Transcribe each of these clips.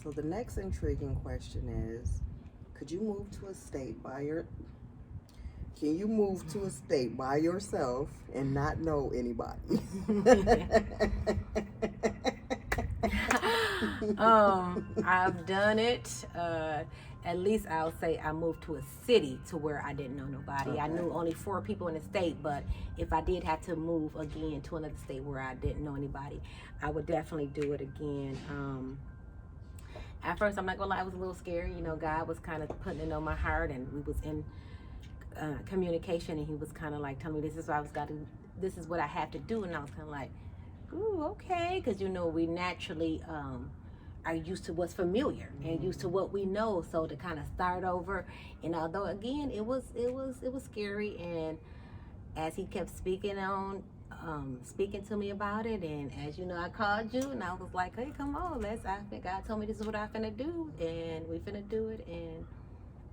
So the next intriguing question is, could you move to a state by your can you move to a state by yourself and not know anybody? I've done it. At least I'll say I moved to a city to where I didn't know nobody. Okay. I knew only 4 people in the state, but if I did have to move again to another state where I didn't know anybody, I would definitely do it again. At first, I'm not gonna lie, I was a little scared. You know, God was kind of putting it on my heart, and we was in communication, and He was kind of like telling me, this is what I have to do, and I was kind of like, ooh, okay, because you know we naturally are used to what's familiar and used to what we know. So to kind of start over, and although again it was scary, and as He kept speaking to me about it, and as you know, I called you and I was like, hey, come on, I think God told me this is what I'm finna do, and we finna do it, and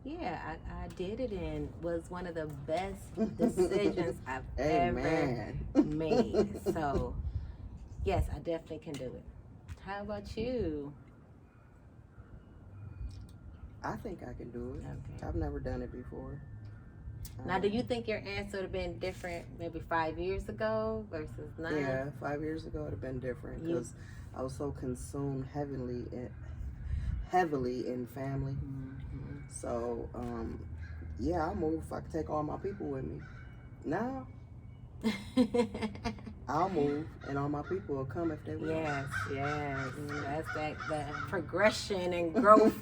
yeah, I did it, and was one of the best decisions I've ever made. So yes, I definitely can do it. How about you? I think I can do it. Okay. I've never done it before. Now, do you think your answer would have been different maybe 5 years ago versus now? Yeah, 5 years ago it would have been different because I was so consumed heavily in family. Mm-hmm. So, yeah, I'll move if I can take all my people with me. Now, I'll move and all my people will come if they will. Yes. That's that progression and growth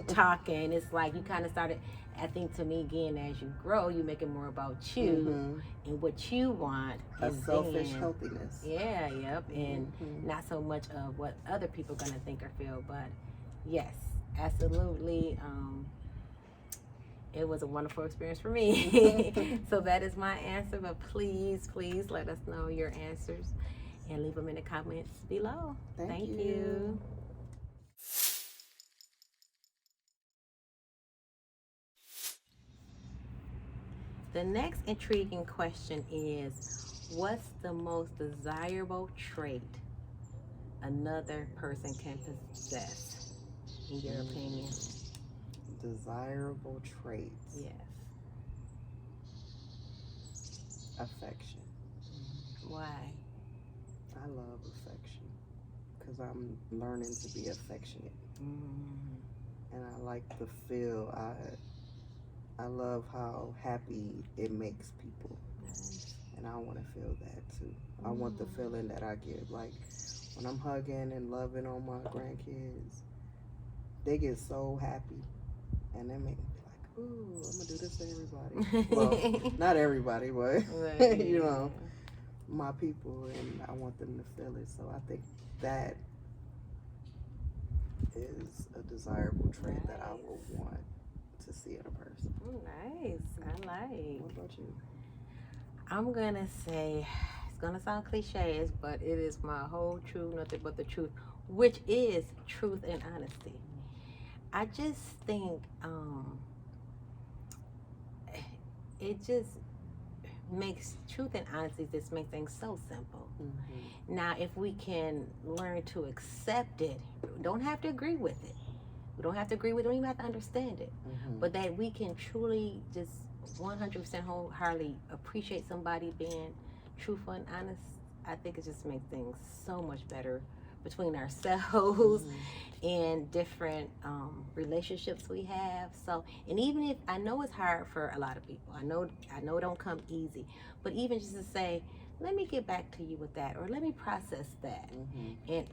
talking. It's like you kind of started, I think to me again, as you grow, you make it more about you and what you want. A selfish healthiness. Yeah, yep. And not so much of what other people are going to think or feel, but yes, absolutely. It was a wonderful experience for me. So that is my answer, but please let us know your answers and leave them in the comments below. Thank you. The next intriguing question is, what's the most desirable trait another person can possess, in your opinion? Desirable traits. Yes. Affection. Why? I love affection because I'm learning to be affectionate. And I like the feel. I love how happy it makes people. Nice. And I want to feel that too. I want the feeling that I get. Like when I'm hugging and loving on my grandkids, they get so happy. And they make me be like, ooh, I'm going to do this to everybody. Well, not everybody, but, you know, my people. And I want them to feel it. So I think that is a desirable trait that I will want to see in a person. Nice. I like. What about you? I'm going to say, it's going to sound cliche, but it is my whole truth, nothing but the truth, which is truth and honesty. I just think it just makes truth and honesty just make things so simple. Now, if we can learn to accept it, we don't have to agree with it. We don't have to agree with it. We don't even have to understand it. But that we can truly just 100% wholeheartedly appreciate somebody being truthful and honest, I think it just makes things so much better between ourselves and different relationships we have. So, and even if I know it's hard for a lot of people, I know it don't come easy, but even just to say, let me get back to you with that, or let me process that, and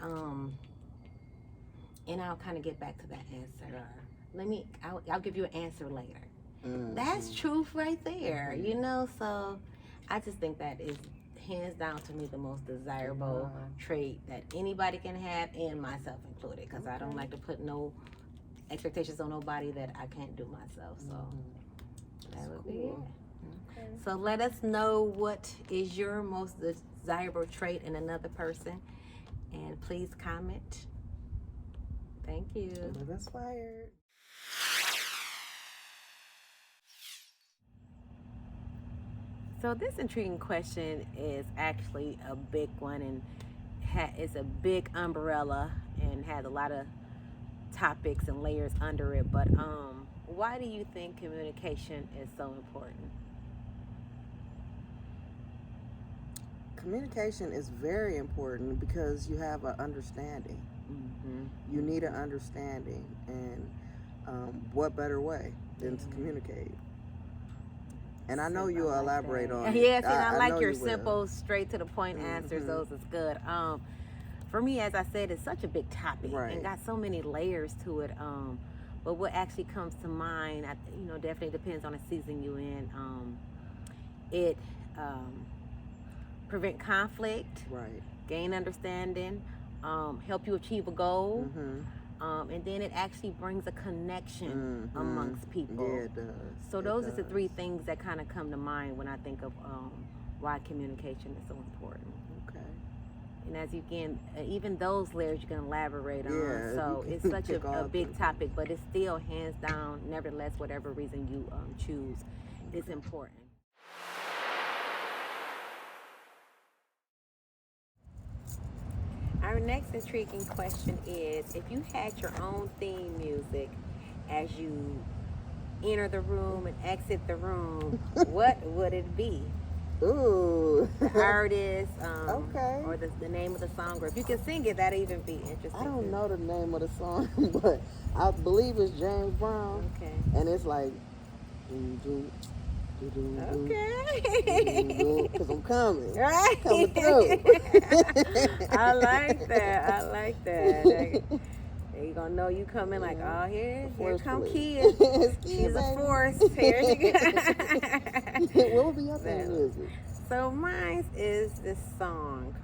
I'll kind of get back to that answer. Or I'll give you an answer later. That's truth right there, you know. So I just think that is hands down to me the most desirable trait that anybody can have, and myself included, because I don't like to put no expectations on nobody that I can't do myself. So that would be it. So let us know what is your most desirable trait in another person, and please comment. Thank you. Live inspired. So this intriguing question is actually a big one, and it's a big umbrella and has a lot of topics and layers under it, but why do you think communication is so important? Communication is very important because you have an understanding. You need an understanding, and what better way than to communicate? And I know you'll elaborate on it. Yes, and I like know your you will. simple, straight to the point answers. Those is good. For me, as I said, it's such a big topic and got so many layers to it. But what actually comes to mind, definitely depends on the season you in. It prevent conflict, gain understanding, help you achieve a goal, and then it actually brings a connection amongst people. Yeah, it does. So those are the three things that kind of come to mind when I think of why communication is so important. Okay. And as you can, even those layers you can elaborate on. Yeah, So it's such a big topic, but it's still hands down, nevertheless, whatever reason you choose, it's important. Our next intriguing question is, if you had your own theme music as you enter the room and exit the room, what would it be? Ooh. The artist, okay. or the name of the song, or if you can sing it, that'd even be interesting. I don't know the name of the song, but I believe it's James Brown. Okay. And it's like, okay. Because I'm coming. Right. Coming through. I like that. You're going to know you coming like, oh, here come Kia. She's a force. Here she goes. What would be your theme music? So mine is this song.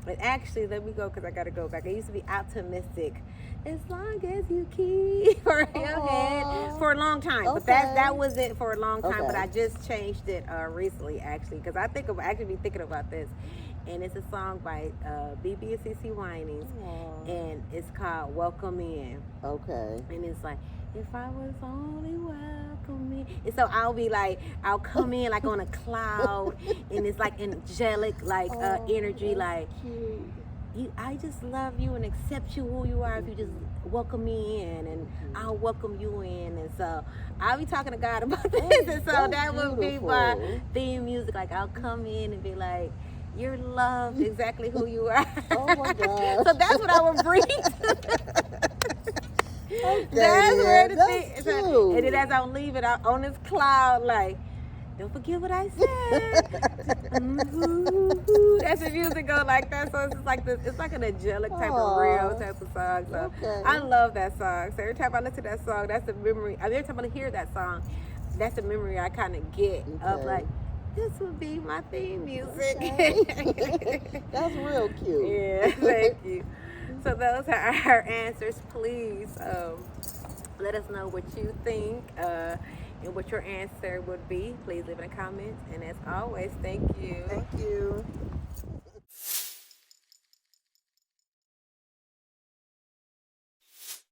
But actually, let me go because I got to go back. It used to be Optimistic. As long as you keep your head for a long time. But that was it for a long time. But I just changed it recently, actually, because I think of actually be thinking about this. And it's a song by BB and CC Winings, and it's called Welcome In. Okay. And it's like, if I was only welcome in. And so I'll come in like on a cloud, and it's like angelic, like energy, like I just love you and accept you who you are if you just welcome me in, and I'll welcome you in. And so I'll be talking to God about this, and so that would be my theme music. Like I'll come in and be like, you're loved exactly who you are. Oh my God. So that's what I would bring. That's where the thing is. And then as I'm leaving out on this cloud, like, don't forget what I said. That's the music go like that. So it's just like this. It's like an angelic type of real type of song. So I love that song. So every time I listen to that song, that's the memory. Every time I hear that song, that's the memory I kind of get of like, this would be my theme music. That's real cute. Yeah, thank you. So those are our answers. Please let us know what you think and what your answer would be. Please leave in the comments. And as always, thank you. Thank you.